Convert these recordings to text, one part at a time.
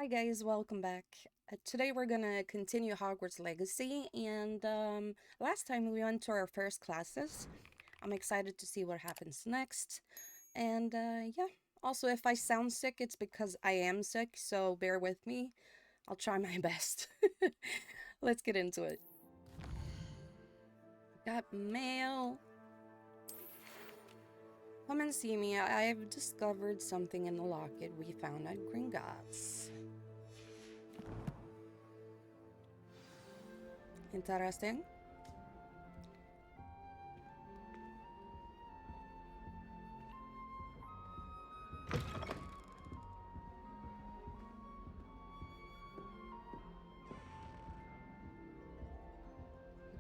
Hi guys, welcome back. Today we're gonna continue Hogwarts Legacy, and last time we went to our first classes. I'm excited to see what happens next, and yeah. Also, if I sound sick, it's because I am sick, so bear with me. I'll try my best. Let's get into it. Got mail. Come and see me. I've discovered something in the locket we found at Gringotts. Interesting.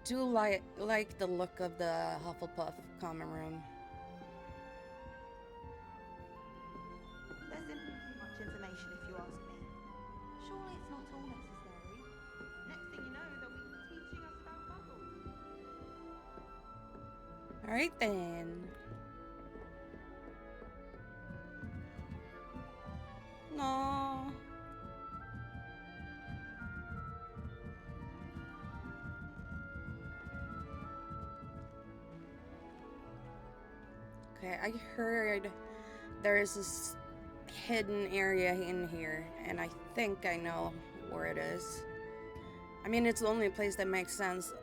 Do like the look of the Hufflepuff common room. There's simply too much information if you ask me. Surely it's not all necessary. Next thing you know, they'll be teaching us about bubbles. All right then. No. Okay, I heard there is this hidden area in here, and I think I know where it is. I mean, it's the only place that makes sense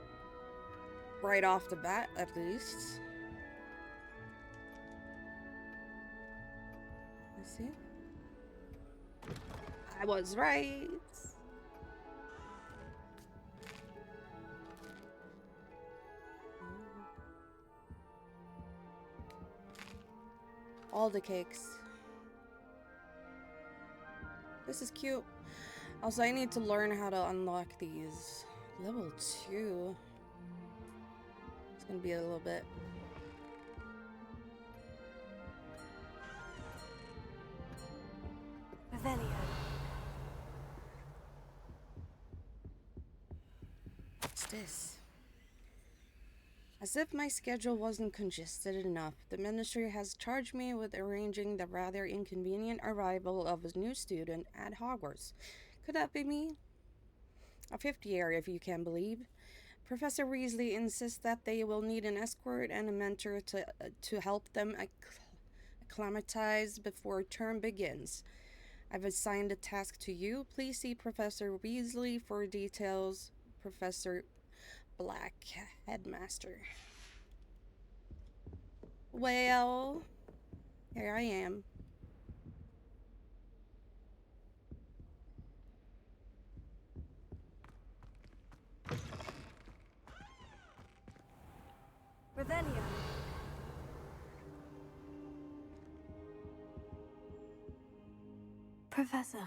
right off the bat, at least. Let's see. I was right. All the cakes. This is cute. Also, I need to learn how to unlock these. Level 2. It's gonna be a little bit. Revelio. What's this? As if my schedule wasn't congested enough, the ministry has charged me with arranging the rather inconvenient arrival of a new student at Hogwarts. Could that be me? A 50-year, if you can believe. Professor Weasley insists that they will need an escort and a mentor to help them acclimatize before term begins. I've assigned a task to you. Please see Professor Weasley for details. Professor Black, Headmaster. Well, here I am. Revelio. Professor,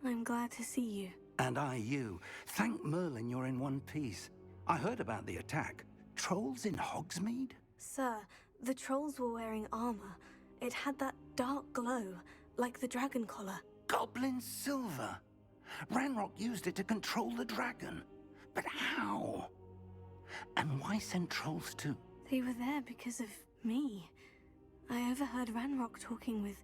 I'm glad to see you. And I you. Thank Merlin you're in one piece. I heard about the attack. Trolls in Hogsmeade? Sir, the trolls were wearing armor. It had that dark glow, like the dragon collar. Goblin silver. Ranrock used it to control the dragon. But how? And why send trolls too? They were there because of me. I overheard Ranrock talking with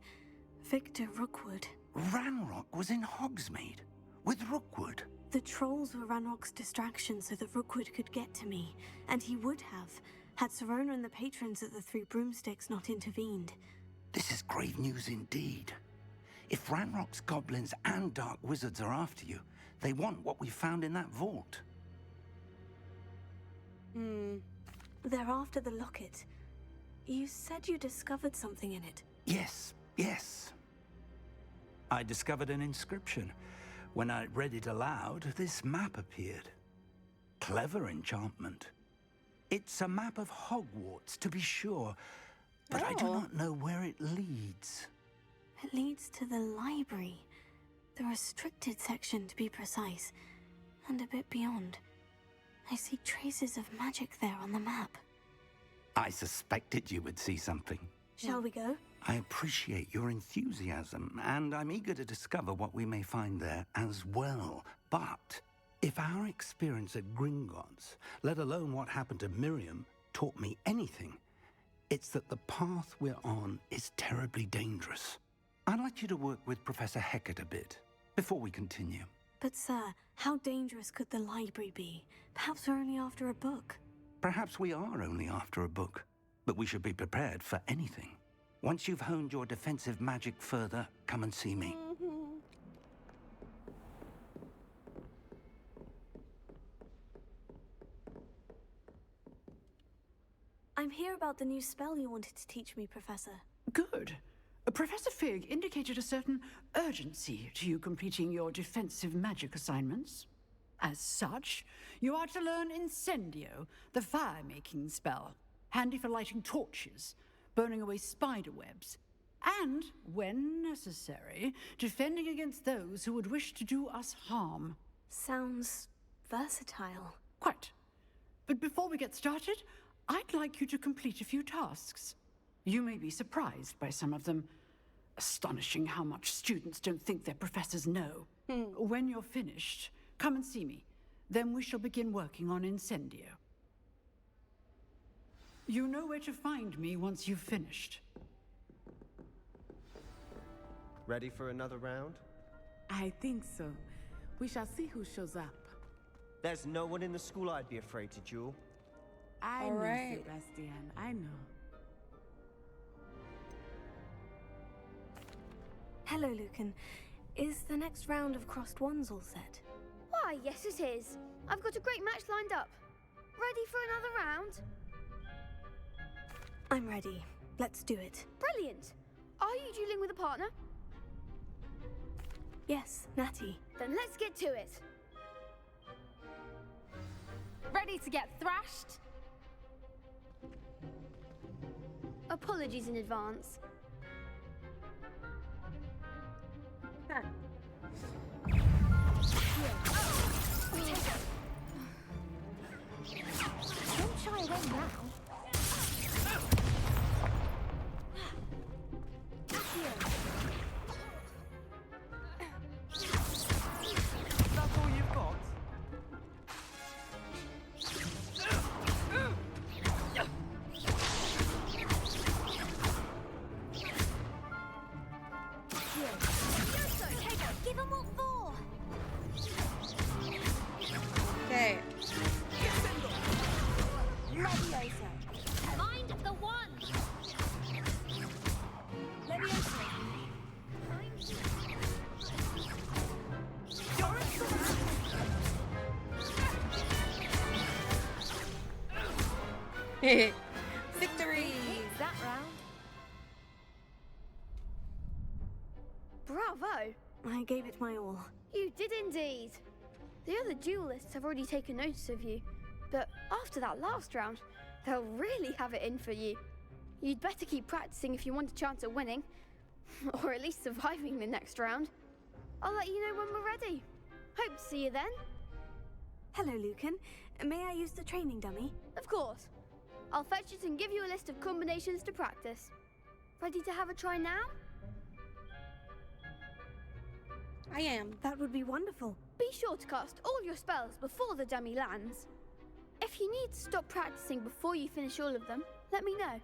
Victor Rookwood. Ranrock was in Hogsmeade with Rookwood. The trolls were Ranrock's distraction so that Rookwood could get to me, and he would have, had Serona and the patrons at the Three Broomsticks not intervened. This is grave news indeed. If Ranrock's goblins and dark wizards are after you, they want what we found in that vault. They're after the locket. You said you discovered something in it. Yes. I discovered an inscription. When I read it aloud, this map appeared. Clever enchantment. It's a map of Hogwarts, to be sure, but I do Oh. not know where it leads. It leads to the library. The restricted section, to be precise. And a bit beyond. I see traces of magic there on the map. I suspected you would see something. Shall we go? I appreciate your enthusiasm, and I'm eager to discover what we may find there as well. But if our experience at Gringotts, let alone what happened to Miriam, taught me anything, it's that the path we're on is terribly dangerous. I'd like you to work with Professor Hecat a bit. before we continue. But sir, how dangerous could the library be? Perhaps we're only after a book. Perhaps we are only after a book, but we should be prepared for anything. Once you've honed your defensive magic further, come and see me. I'm here about the new spell you wanted to teach me, Professor. Good. Professor Fig indicated a certain urgency to you completing your defensive magic assignments. As such, you are to learn Incendio, the fire-making spell, handy for lighting torches, burning away spider webs, and, when necessary, defending against those who would wish to do us harm. Sounds versatile. Quite. But before we get started, I'd like you to complete a few tasks. You may be surprised by some of them. Astonishing how much students don't think their professors know. When you're finished, come and see me. Then we shall begin working on Incendio. You know where to find me once you've finished. Ready for another round? I think so. We shall see who shows up. There's no one in the school I'd be afraid to duel. I All know, right. Sebastian. I know. Hello, Lucan. Is the next round of crossed wands all set? Why, yes it is. I've got a great match lined up. Ready for another round? I'm ready. Let's do it. Brilliant. Are you dueling with a partner? Yes, Natty. Then let's get to it. Ready to get thrashed? Apologies in advance. Don't shy away now. That's all you've got? Give them what for? Okay. Leviosa. Mind the one. Leviosa. Victory! That round. Bravo! I gave it my all. You did indeed. The other duelists have already taken notice of you, but after that last round, they'll really have it in for you. You'd better keep practicing if you want a chance at winning, or at least surviving the next round. I'll let you know when we're ready. Hope to see you then. Hello, Lucan. May I use the training dummy? Of course. I'll fetch it and give you a list of combinations to practice. Ready to have a try now? I am. That would be wonderful. Be sure to cast all your spells before the dummy lands. If you need to stop practicing before you finish all of them, let me know.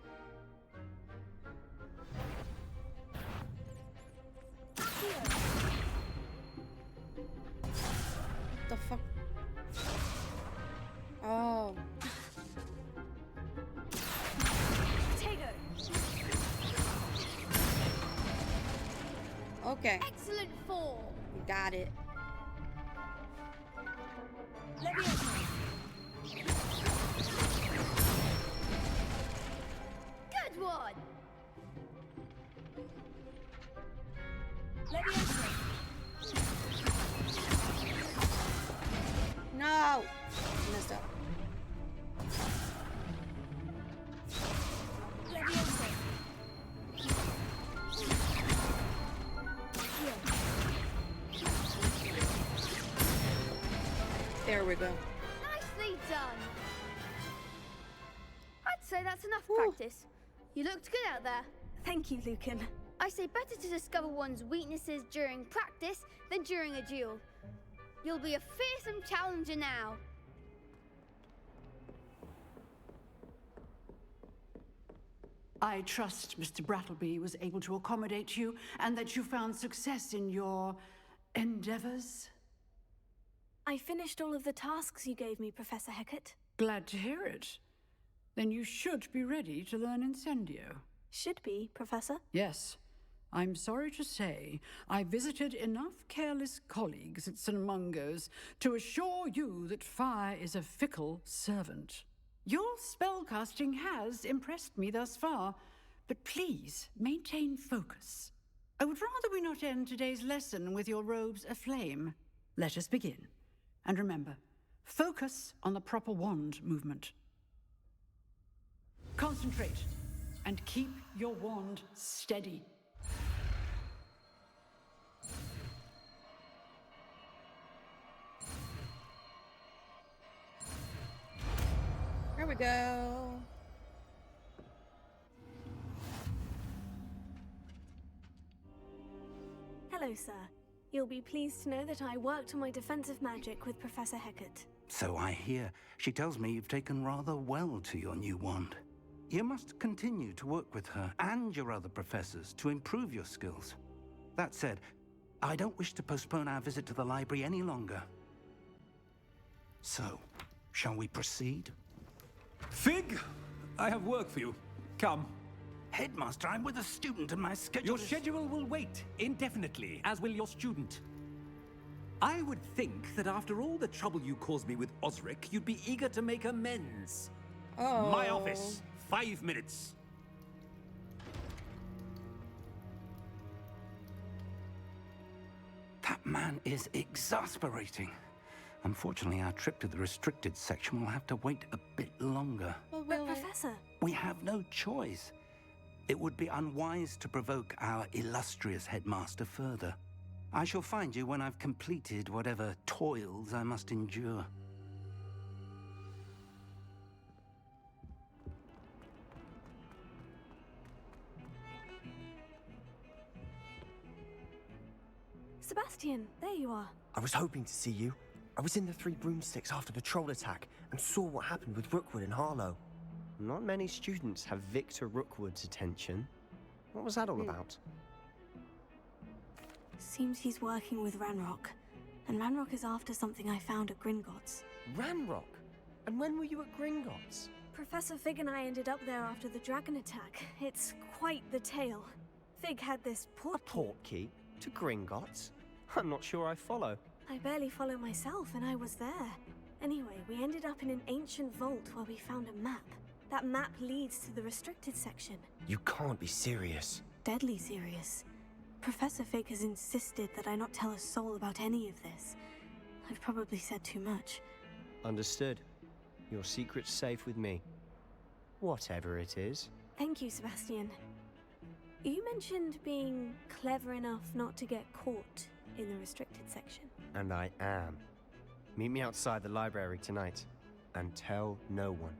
The fuck? Oh. Potato. Okay. Excellent form. Got it. Good one. No! Messed up. There we go. Nicely done. I'd say that's enough Whew. practice. You looked good out there. Thank you, Lucan. I say better to discover one's weaknesses during practice than during a duel. You'll be a fearsome challenger now. I trust Mr. Brattleby was able to accommodate you and that you found success in your endeavors? I finished all of the tasks you gave me, Professor Hecat. Glad to hear it. Then you should be ready to learn Incendio. Should be, Professor. Yes. I'm sorry to say, I visited enough careless colleagues at St. Mungo's to assure you that fire is a fickle servant. Your spellcasting has impressed me thus far, but please maintain focus. I would rather we not end today's lesson with your robes aflame. Let us begin. And remember, focus on the proper wand movement. Concentrate, and keep your wand steady. Here we go. Hello, sir. You'll be pleased to know that I worked on my defensive magic with Professor Hecat. So I hear. She tells me you've taken rather well to your new wand. You must continue to work with her and your other professors to improve your skills. That said, I don't wish to postpone our visit to the library any longer. So, shall we proceed? Fig! I have work for you. Come. Headmaster, I'm with a student and my schedule Your is... schedule will wait indefinitely, as will your student. I would think that after all the trouble you caused me with Osric, you'd be eager to make amends. Oh. My office. 5 minutes. That man is exasperating. Unfortunately, our trip to the restricted section will have to wait a bit longer. Well, But, will it? Professor, We have no choice. It would be unwise to provoke our illustrious headmaster further. I shall find you when I've completed whatever toils I must endure. Sebastian, there you are. I was hoping to see you. I was in the Three Broomsticks after the troll attack and saw what happened with Rookwood and Harlow. Not many students have Victor Rookwood's attention. What was that all about? Seems he's working with Ranrock. And Ranrock is after something I found at Gringotts. Ranrock? And when were you at Gringotts? Professor Fig and I ended up there after the dragon attack. It's quite the tale. Fig had this A port. portkey? To Gringotts? I'm not sure I follow. I barely follow myself, and I was there. Anyway, we ended up in an ancient vault where we found a map. That map leads to the restricted section. You can't be serious. Deadly serious. Professor Fig has insisted that I not tell a soul about any of this. I've probably said too much. Understood. Your secret's safe with me. Whatever it is. Thank you, Sebastian. You mentioned being clever enough not to get caught in the restricted section. And I am. Meet me outside the library tonight. And tell no one.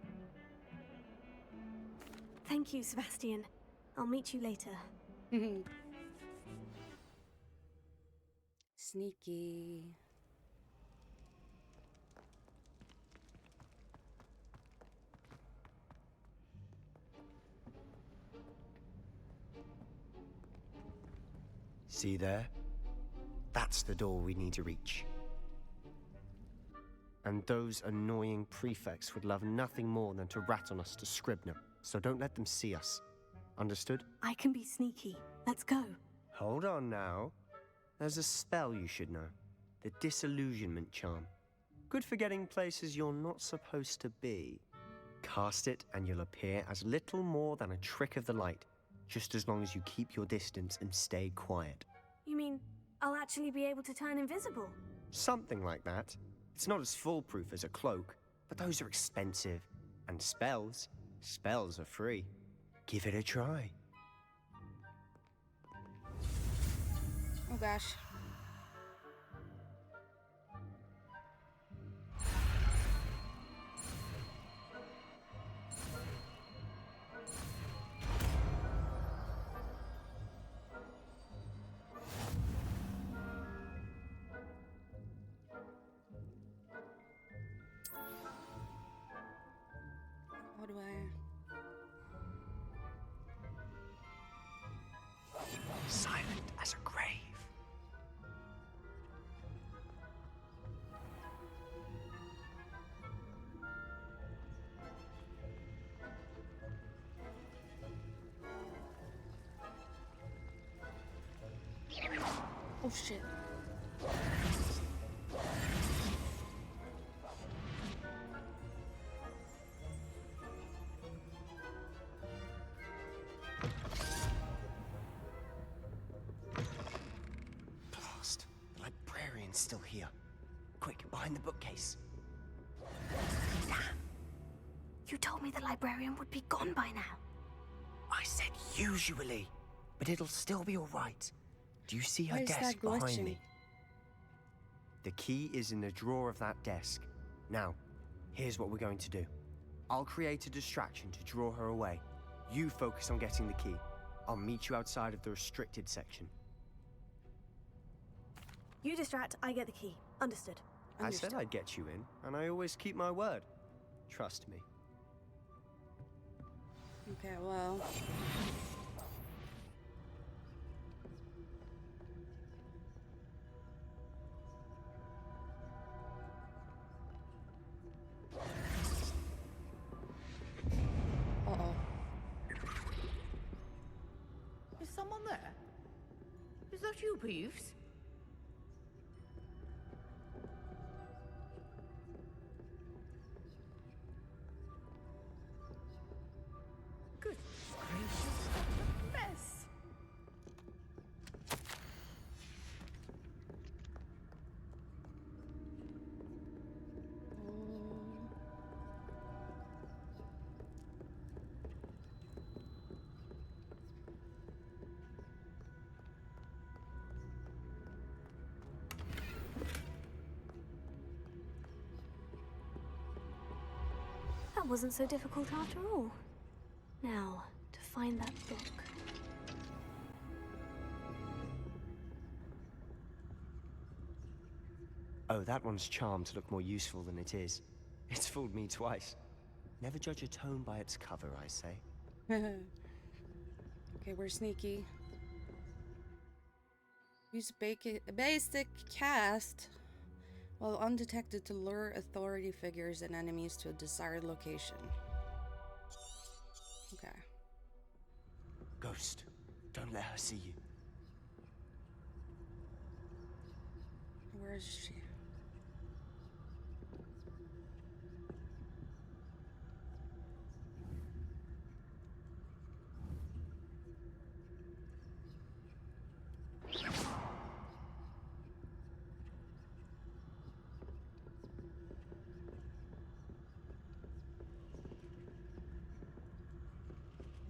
Thank you, Sebastian. I'll meet you later. Sneaky. See there? That's the door we need to reach. And those annoying prefects would love nothing more than to rat on us to Scribner, so don't let them see us. Understood? I can be sneaky. Let's go. Hold on now. There's a spell you should know. The Disillusionment Charm. Good for getting places you're not supposed to be. Cast it and you'll appear as little more than a trick of the light, just as long as you keep your distance and stay quiet. You mean I'll actually be able to turn invisible? Something like that. It's not as foolproof as a cloak, but those are expensive. And spells are free. Give it a try. Oh gosh. How do I... Silent as a grave. Oh shit. Blast. The librarian's still here. Quick, behind the bookcase. Damn. You told me the librarian would be gone by now. I said usually, but it'll still be all right. Do you see her Why is that desk behind glitching? me? The key is in the drawer of that desk. Now, here's what we're going to do. I'll create a distraction to draw her away. You focus on getting the key. I'll meet you outside of the restricted section. You distract, I get the key. Understood. I said I'd get you in, and I always keep my word. Trust me. Okay, well. Uh-oh. Is someone there? Is that you, Peeves? Good gracious, what a mess. That wasn't so difficult after all. Now, to find that book. Oh, that one's charmed to look more useful than it is. It's fooled me twice. Never judge a tome by its cover, I say. Okay, we're sneaky. Use a basic cast while undetected to lure authority figures and enemies to a desired location. Okay. Ghost, don't let her see you. Where is she?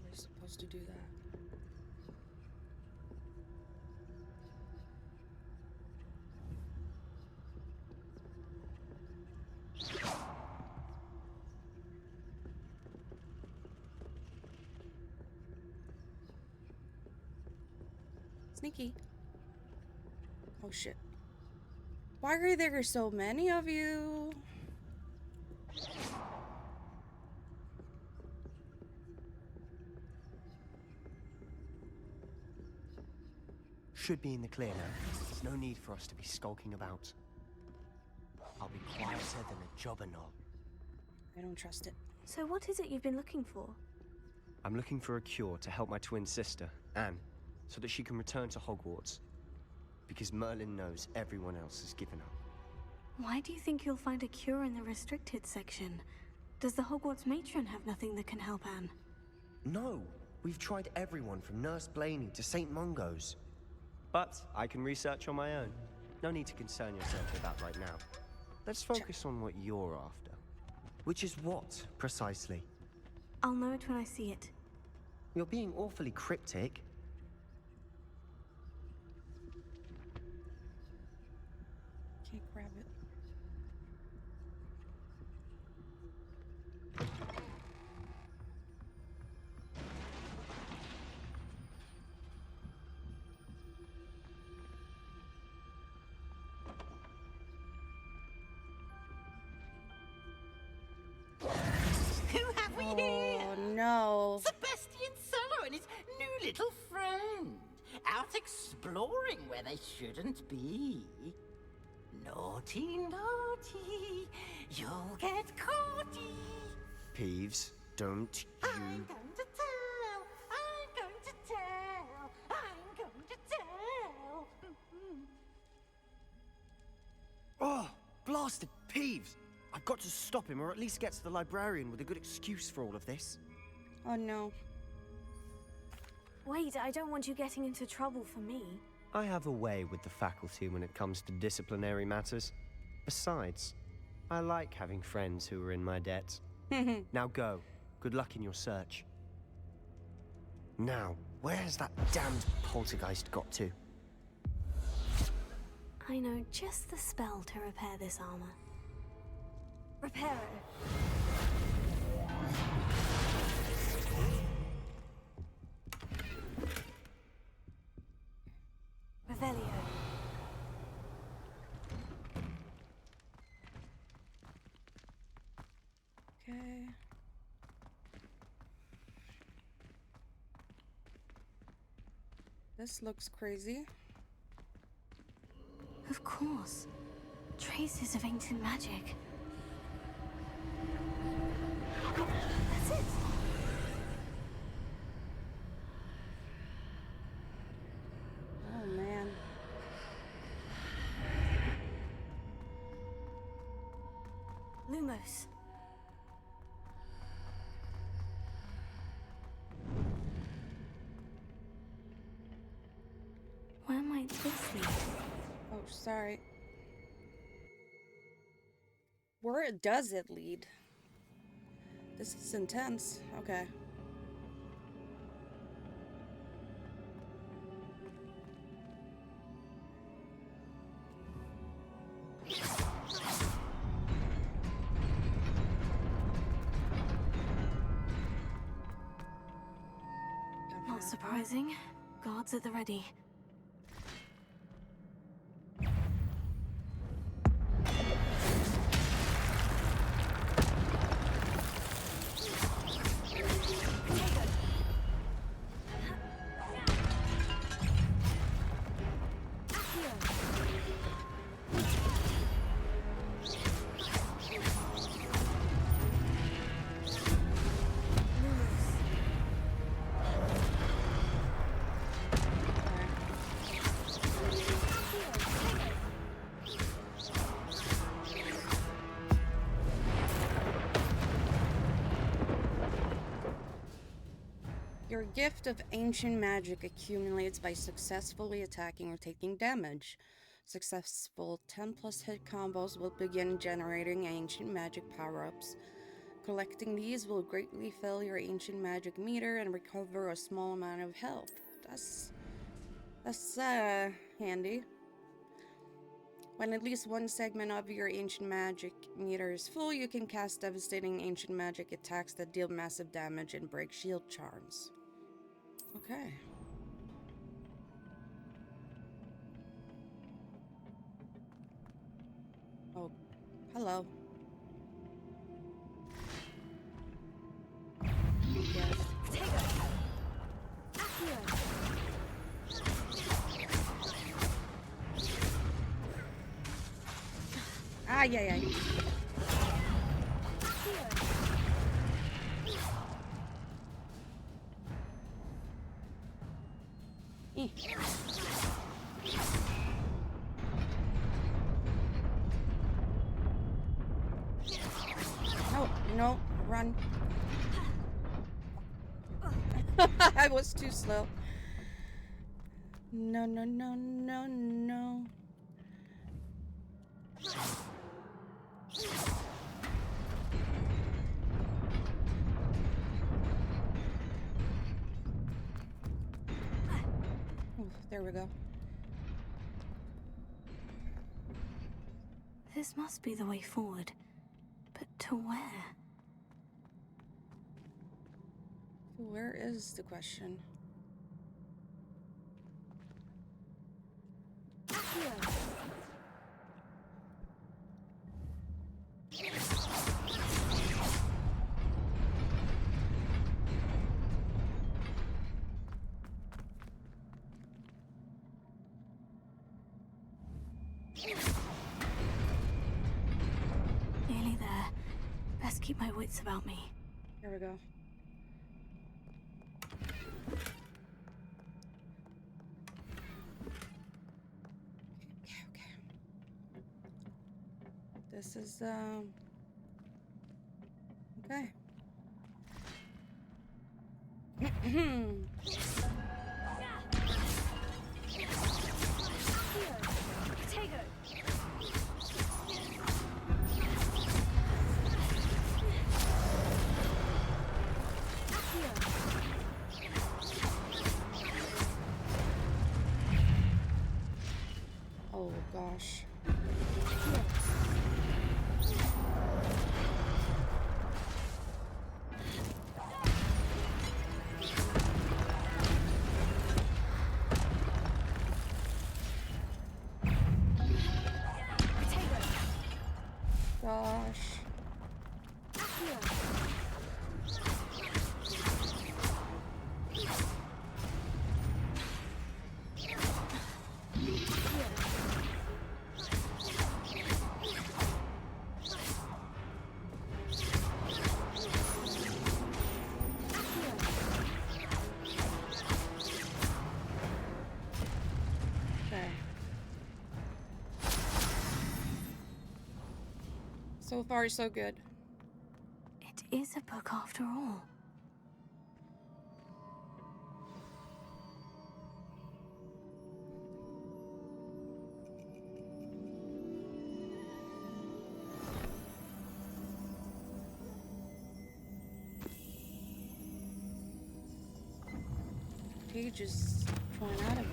We're supposed to do that. Sneaky. Oh shit. Why are there so many of you? Should be in the clear now. There's no need for us to be skulking about. I'll be quieter than a jobber knoll. I don't trust it. So what is it you've been looking for? I'm looking for a cure to help my twin sister, Anne, so that she can return to Hogwarts. Because Merlin knows everyone else has given up. Why do you think you'll find a cure in the restricted section? Does the Hogwarts matron have nothing that can help Anne? No! We've tried everyone from Nurse Blaney to St. Mungo's. But I can research on my own. No need to concern yourself with that right now. Let's focus on what you're after. Which is what, precisely? I'll know it when I see it. You're being awfully cryptic. Can't grab it. Who have we here? Oh no. Sebastian Solo and his new little friend. Out exploring where they shouldn't be. Naughty, naughty. You'll get caughty. Peeves, don't you... I'm going to tell. I'm going to tell. I'm going to tell. Bastard Peeves! I've got to stop him, or at least get to the librarian with a good excuse for all of this. Oh no. Wait, I don't want you getting into trouble for me. I have a way with the faculty when it comes to disciplinary matters. Besides, I like having friends who are in my debt. Now go. Good luck in your search. Now, where has that damned poltergeist got to? I know just the spell to repair this armor. Repair it. Revelio. Okay. This looks crazy. Of course. Traces of ancient magic. That's it! Oh man. Lumos. Where might this lead? Oh, sorry. Where does it lead? This is intense. Okay. Not surprising. Guards at the ready. Your gift of ancient magic accumulates by successfully attacking or taking damage. Successful 10+ hit combos will begin generating ancient magic power-ups. Collecting these will greatly fill your ancient magic meter and recover a small amount of health. That's handy. When at least one segment of your ancient magic meter is full, you can cast devastating ancient magic attacks that deal massive damage and break shield charms. Okay. Oh, hello. Yes. Ah, yeah, yeah. No, no, run. I was too slow. No, no, no, no, no. Ooh, there we go. This must be the way forward. But to where? Where is the question? Nearly there. Best keep my wits about me. Here we go. Okay. This is, okay. Oh gosh. Gosh. Okay. So far, so good. It is a book after all. Pages torn out of it.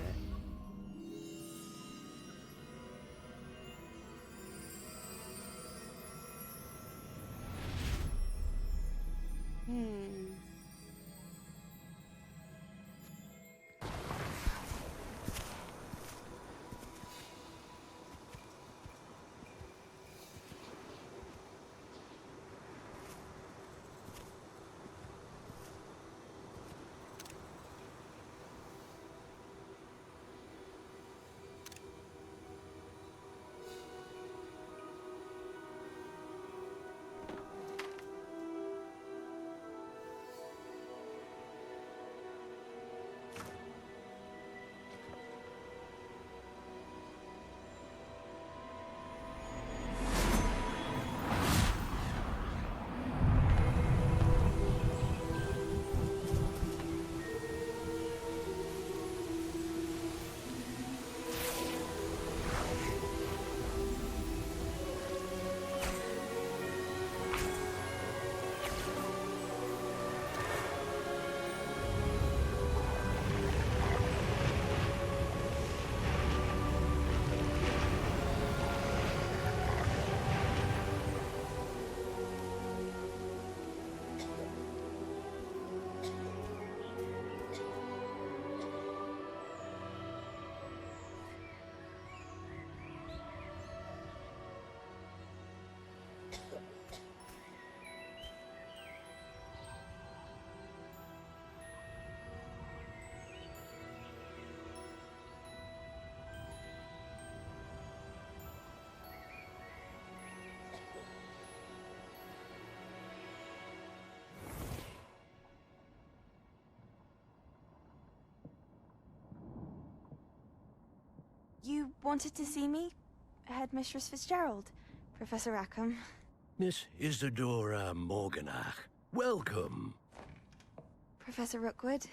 You wanted to see me? Headmistress Fitzgerald, Professor Rackham. Miss Isadora Morganach, welcome. Professor Rookwood,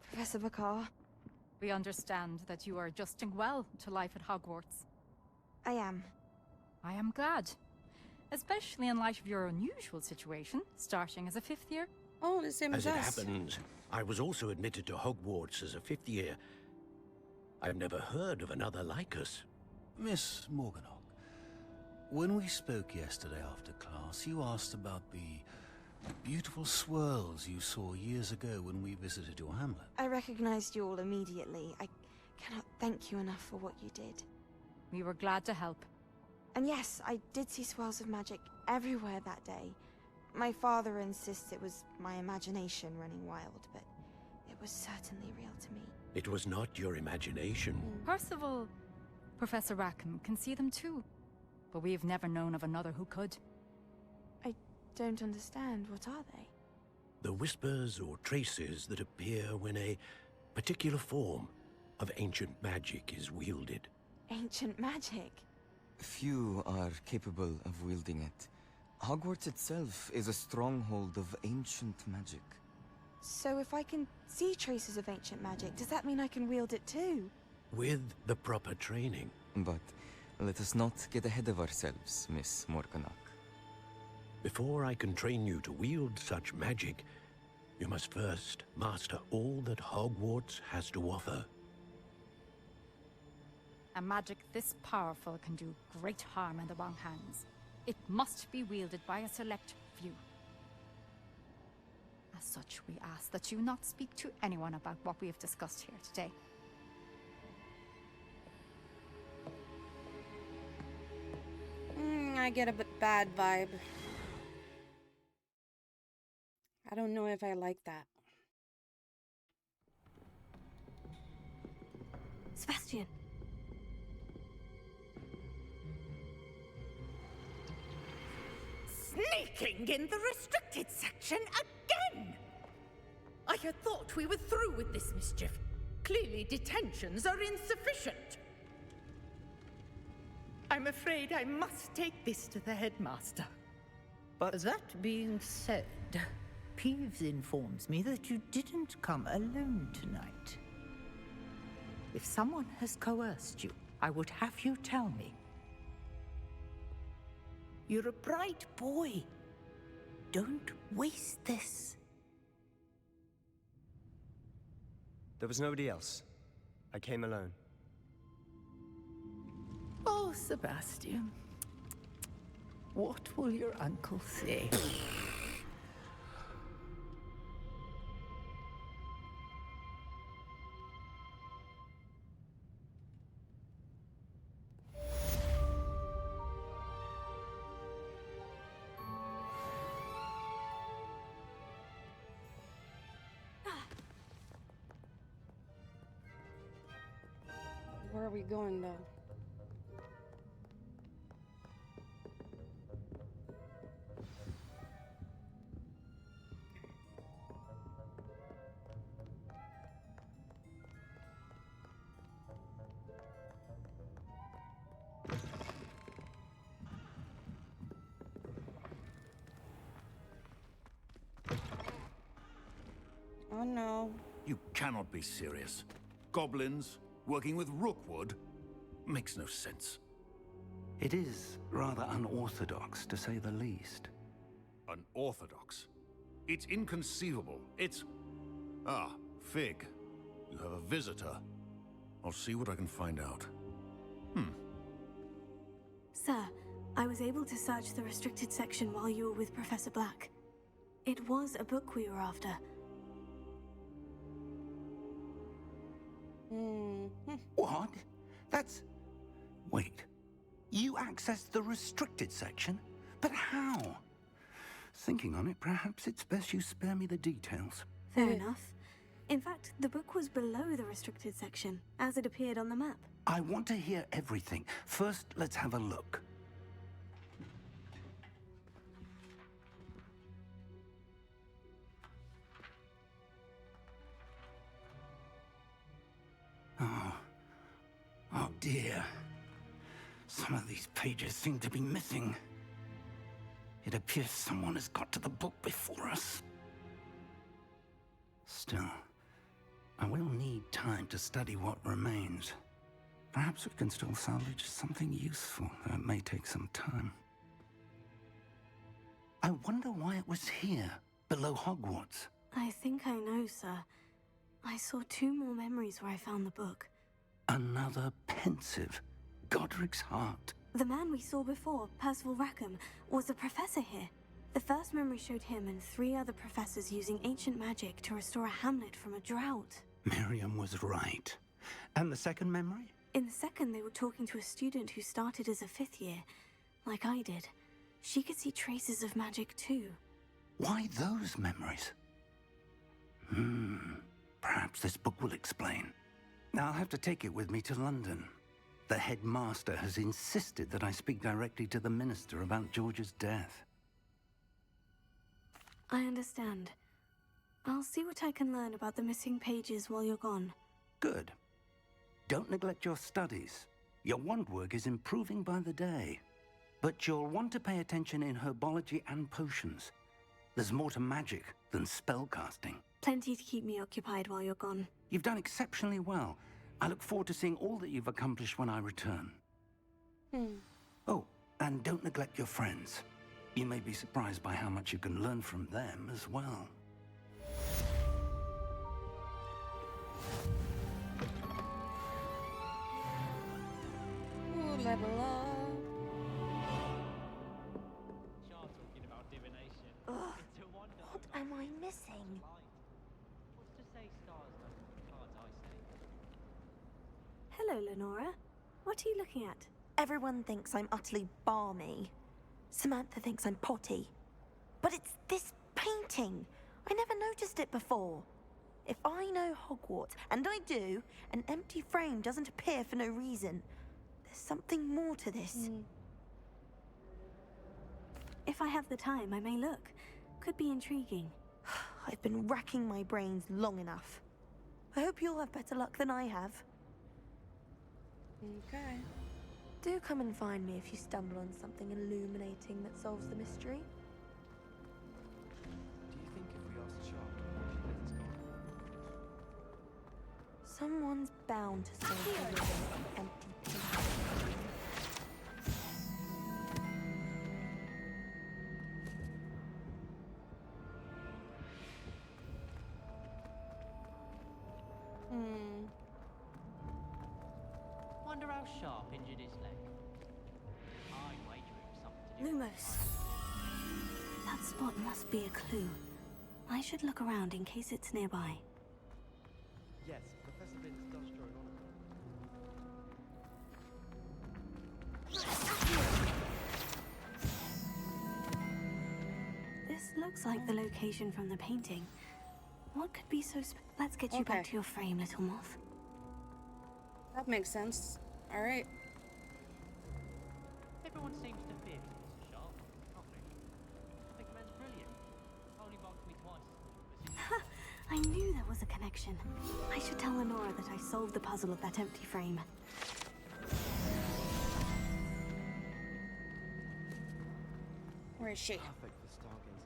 Professor Bakar. We understand that you are adjusting well to life at Hogwarts. I am. I am glad. Especially in light of your unusual situation, starting as a 5th year. Oh, the same as As it us. happens, I was also admitted to Hogwarts as a 5th year. I've never heard of another like us. Miss Morganach, when we spoke yesterday after class, you asked about the beautiful swirls you saw years ago when we visited your hamlet. I recognized you all immediately. I cannot thank you enough for what you did. We were glad to help. And yes, I did see swirls of magic everywhere that day. My father insists it was my imagination running wild, but it was certainly real to me. It was not your imagination. Percival, Professor Rackham can see them too. But we've never known of another who could. I don't understand. What are they? The whispers or traces that appear when a particular form of ancient magic is wielded. Ancient magic? Few are capable of wielding it. Hogwarts itself is a stronghold of ancient magic. So if I can see traces of ancient magic, does that mean I can wield it too? With the proper training. But let us not get ahead of ourselves, Miss Morganach. Before I can train you to wield such magic, you must first master all that Hogwarts has to offer. A magic this powerful can do great harm in the wrong hands. It must be wielded by a select few. As such, we ask that you not speak to anyone about what we have discussed here today. I get a bit bad vibe. I don't know if I like that. Sebastian. Sneaking in the restricted section again! I had thought we were through with this mischief. Clearly detentions are insufficient. I'm afraid I must take this to the headmaster. But that being said, Peeves informs me that you didn't come alone tonight. If someone has coerced you, I would have you tell me. You're a bright boy. Don't waste this. There was nobody else. I came alone. Oh, Sebastian. What will your uncle say? Where are we going, though? Oh, no. You cannot be serious. Goblins working with Rookwood makes no sense. It is rather unorthodox, to say the least. Unorthodox? It's inconceivable. It's... Ah, Fig. You have a visitor. I'll see what I can find out. Sir, I was able to search the restricted section while you were with Professor Black. It was a book we were after. What? That's... Wait. You accessed the restricted section? But how? Thinking on it, perhaps it's best you spare me the details. Fair enough. In fact, the book was below the restricted section, as it appeared on the map. I want to hear everything. First, let's have a look. Oh dear. Some of these pages seem to be missing. It appears someone has got to the book before us. Still, I will need time to study what remains. Perhaps we can still salvage something useful, though it may take some time. I wonder why it was here, below Hogwarts. I think I know, sir. I saw 2 more memories where I found the book. Another pensive. Godric's heart. The man we saw before, Percival Rackham, was a professor here. The first memory showed him and 3 other professors using ancient magic to restore a hamlet from a drought. Miriam was right. And the second memory? In the second, they were talking to a student who started as a 5th year, like I did. She could see traces of magic too. Why those memories? Perhaps this book will explain. I'll have to take it with me to London. The headmaster has insisted that I speak directly to the minister about George's death. I understand. I'll see what I can learn about the missing pages while you're gone. Good. Don't neglect your studies. Your wand work is improving by the day. But you'll want to pay attention in herbology and potions. There's more to magic than spellcasting. Plenty to keep me occupied while you're gone. You've done exceptionally well. I look forward to seeing all that you've accomplished when I return. Oh, and don't neglect your friends. You may be surprised by how much you can learn from them as well. Ooh, level up. Ugh, what am I missing? Hello, Lenora. What are you looking at? Everyone thinks I'm utterly balmy. Samantha thinks I'm potty. But it's this painting. I never noticed it before. If I know Hogwarts, and I do, an empty frame doesn't appear for no reason. There's something more to this. If I have the time, I may look. Could be intriguing. I've been racking my brains long enough. I hope you'll have better luck than I have. Okay. Do come and find me if you stumble on something illuminating that solves the mystery. Do you think if we asked Charlotte, she'd let us go? Someone's bound to solve the riddle of empty painting. Wonder how Sharp injured his leg. I'd wager it was something to do Lumos. That spot must be a clue. I should look around in case it's nearby. Yes, Professor Vince does drone on. This looks like the location from the painting. What could be so Let's get you back to your frame, little moth. That makes sense. All right. Everyone seems to fear Professor Sharp. Not really. I think the man's brilliant. Only bugged me twice as much as I knew there was a connection. I should tell Lenora that I solved the puzzle of that empty frame. Where is she? Perfect for stargazing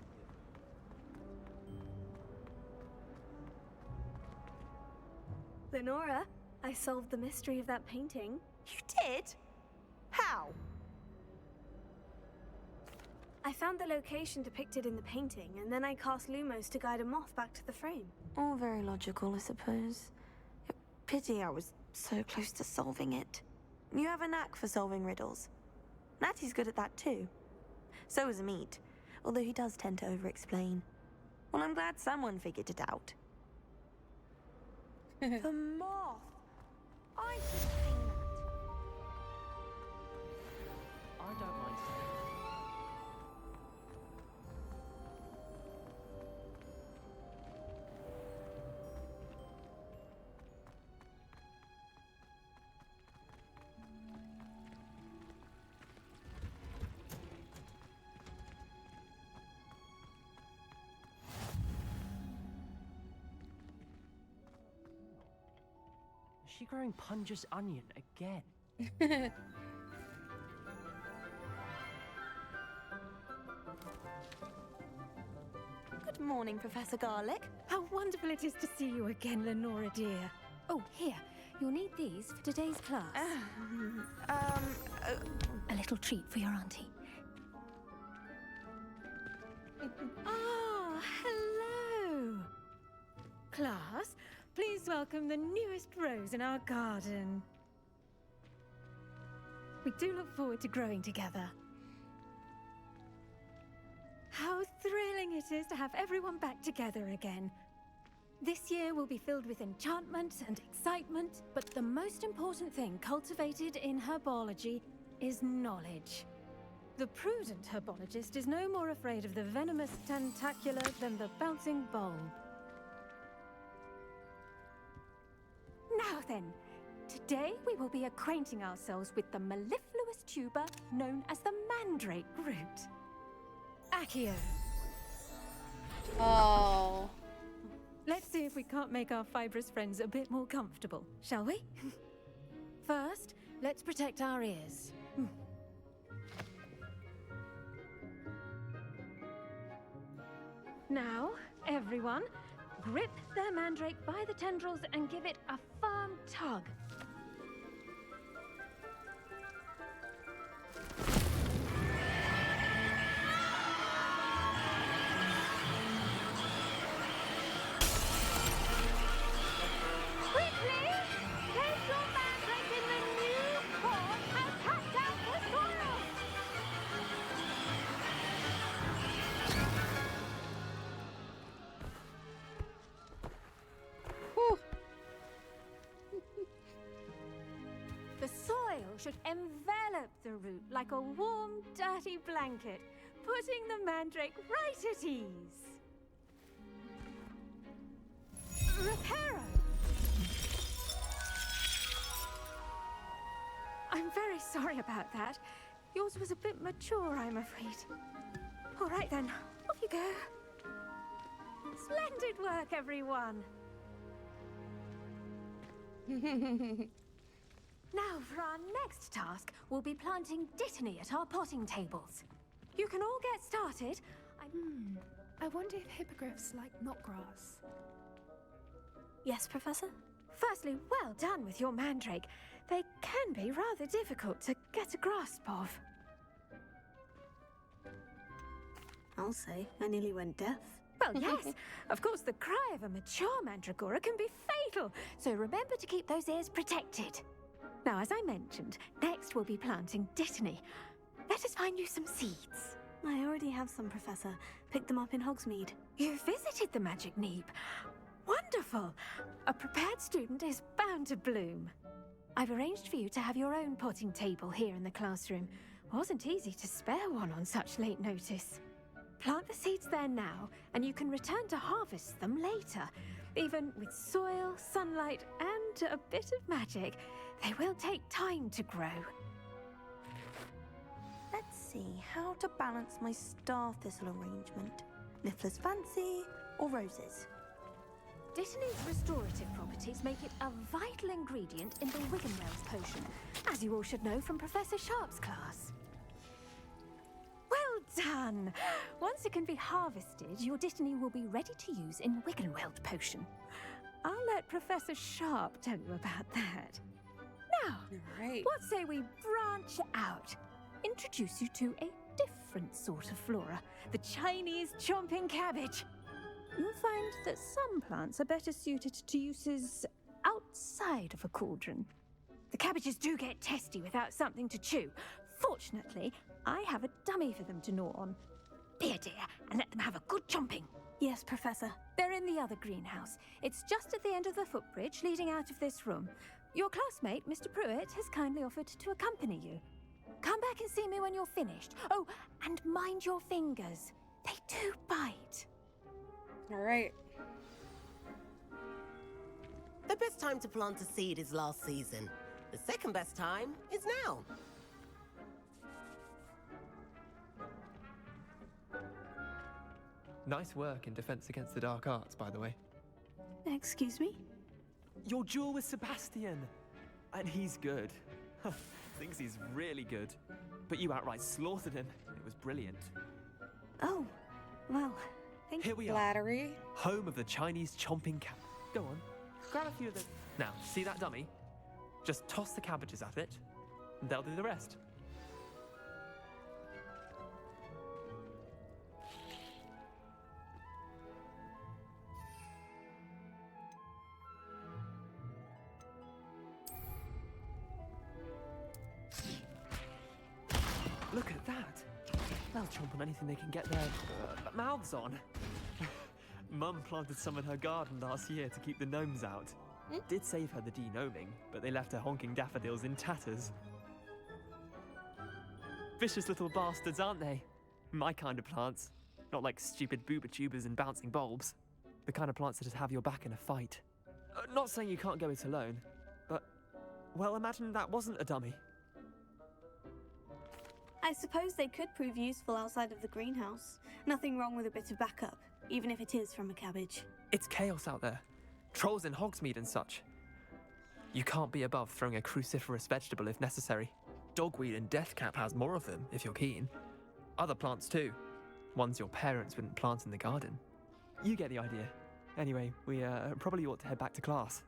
here. Lenora, I solved the mystery of that painting. You did? How? I found the location depicted in the painting, and then I cast Lumos to guide a moth back to the frame. All very logical, I suppose. Pity I was so close to solving it. You have a knack for solving riddles. Natty's good at that too. So is Amit, although he does tend to over-explain. Well, I'm glad someone figured it out. The moth! I should have seen that. I don't mind saying. Is she growing Punja's onion again? Good morning, Professor Garlick. How wonderful it is to see you again, Lenora dear. Oh, here. You'll need these for today's class. A little treat for your auntie. Ah, hello. Class, please welcome the newest rose in our garden. We do look forward to growing together. How thrilling it is to have everyone back together again. This year will be filled with enchantment and excitement, but the most important thing cultivated in herbology is knowledge. The prudent herbologist is no more afraid of the venomous tentacular than the bouncing bulb. Now then, today we will be acquainting ourselves with the mellifluous tuber known as the mandrake root. Accio. Oh. Let's see if we can't make our fibrous friends a bit more comfortable, shall we? First, Let's protect our ears. Now, everyone, grip their mandrake by the tendrils and give it a firm tug. Quickly! Place your mandrake in the new pot and cut down the soil! The soil should envelop the root like a warm, dirty blanket, putting the mandrake right at ease. Reparo! I'm very sorry about that. Yours was a bit mature, I'm afraid. All right then, off you go. Splendid work, everyone. Now, for our next task, we'll be planting dittany at our potting tables. You can all get started. I wonder if hippogriffs like knotgrass. Yes, Professor? Firstly, well done with your mandrake. They can be rather difficult to get a grasp of. I'll say, I nearly went deaf. Well, yes. Of course, the cry of a mature mandragora can be fatal, so remember to keep those ears protected. Now, as I mentioned, next we'll be planting dittany. Let us find you some seeds. I already have some, Professor. Picked them up in Hogsmeade. You visited the Magic Neep. Wonderful! A prepared student is bound to bloom. I've arranged for you to have your own potting table here in the classroom. Wasn't easy to spare one on such late notice. Plant the seeds there now, and you can return to harvest them later. Even with soil, sunlight, and a bit of magic, they will take time to grow. Let's see how to balance my star thistle arrangement. Niffler's fancy or roses? Dittany's restorative properties make it a vital ingredient in the Wiggenwells potion, as you all should know from Professor Sharp's class. Well done! Once it can be harvested, your dittany will be ready to use in Wiggenweld potion. I'll let Professor Sharp tell you about that. Now, what say we branch out? Introduce you to a different sort of flora, the Chinese chomping cabbage. You'll find that some plants are better suited to uses outside of a cauldron. The cabbages do get testy without something to chew. Fortunately, I have a dummy for them to gnaw on. Here, dear, and let them have a good chomping. Yes, Professor. They're in the other greenhouse. It's just at the end of the footbridge leading out of this room. Your classmate, Mr. Pruitt, has kindly offered to accompany you. Come back and see me when you're finished. Oh, and mind your fingers. They do bite. All right. The best time to plant a seed is last season. The second best time is now. Nice work in Defense Against the Dark Arts, by the way. Excuse me? Your duel with Sebastian! And he's good. Thinks he's really good. But you outright slaughtered him. It was brilliant. Oh, well, thank you. Here we are. Flattery. Home of the Chinese chomping cat. Go on, grab a few of the... Now, see that dummy? Just toss the cabbages at it, and they'll do the rest. Look at that! They'll chomp on anything they can get their mouths on. Mum planted some in her garden last year to keep the gnomes out. Did save her the de-gnoming, but they left her honking daffodils in tatters. Vicious little bastards, aren't they? My kind of plants. Not like stupid booba tubers and bouncing bulbs. The kind of plants that'd have your back in a fight. Not saying you can't go it alone, but... well, imagine that wasn't a dummy. I suppose they could prove useful outside of the greenhouse. Nothing wrong with a bit of backup, even if it is from a cabbage. It's chaos out there. Trolls in Hogsmeade and such. You can't be above throwing a cruciferous vegetable if necessary. Dogweed and deathcap has more of them, if you're keen. Other plants too. Ones your parents wouldn't plant in the garden. You get the idea. Anyway, we probably ought to head back to class.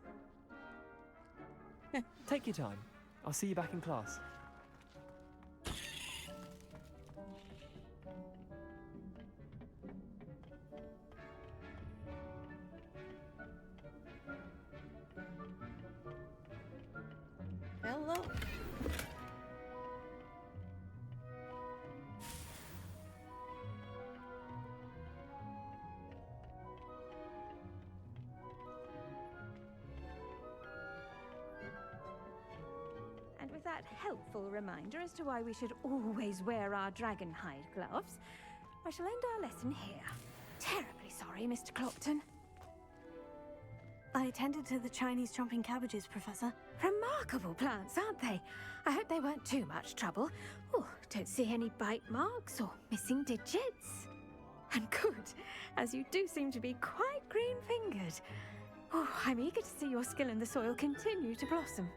Take your time. I'll see you back in class. Hello. And with that helpful reminder as to why we should always wear our dragon hide gloves, I shall end our lesson here. Terribly sorry, Mr. Clopton. I attended to the Chinese chomping cabbages, Professor. Remarkable plants, aren't they? I hope they weren't too much trouble. Oh, don't see any bite marks or missing digits. And good, as you do seem to be quite green-fingered. Oh, I'm eager to see your skill in the soil continue to blossom.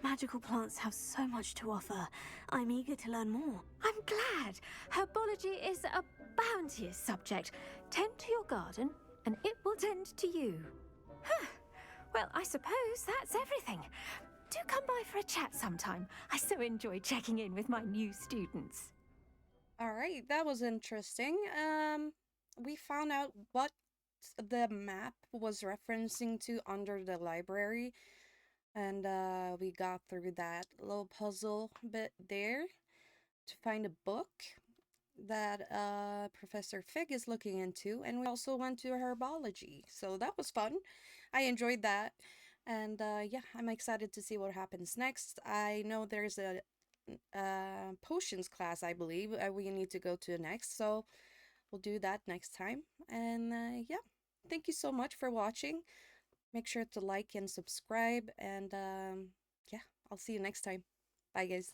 Magical plants have so much to offer. I'm eager to learn more. I'm glad. Herbology is a bounteous subject. Tend to your garden, and it will tend to you. Huh. Well, I suppose that's everything. Do come by for a chat sometime. I so enjoy checking in with my new students. All right, that was interesting. We found out what the map was referencing to under the library, and we got through that little puzzle bit there to find a book that Professor Fig is looking into, and we also went to herbology, so that was fun. I enjoyed that, and yeah, I'm excited to see what happens next. I know there's a potions class, I believe, we need to go to next, so we'll do that next time. And yeah, thank you so much for watching. Make sure to like and subscribe, and yeah, I'll see you next time. Bye, guys.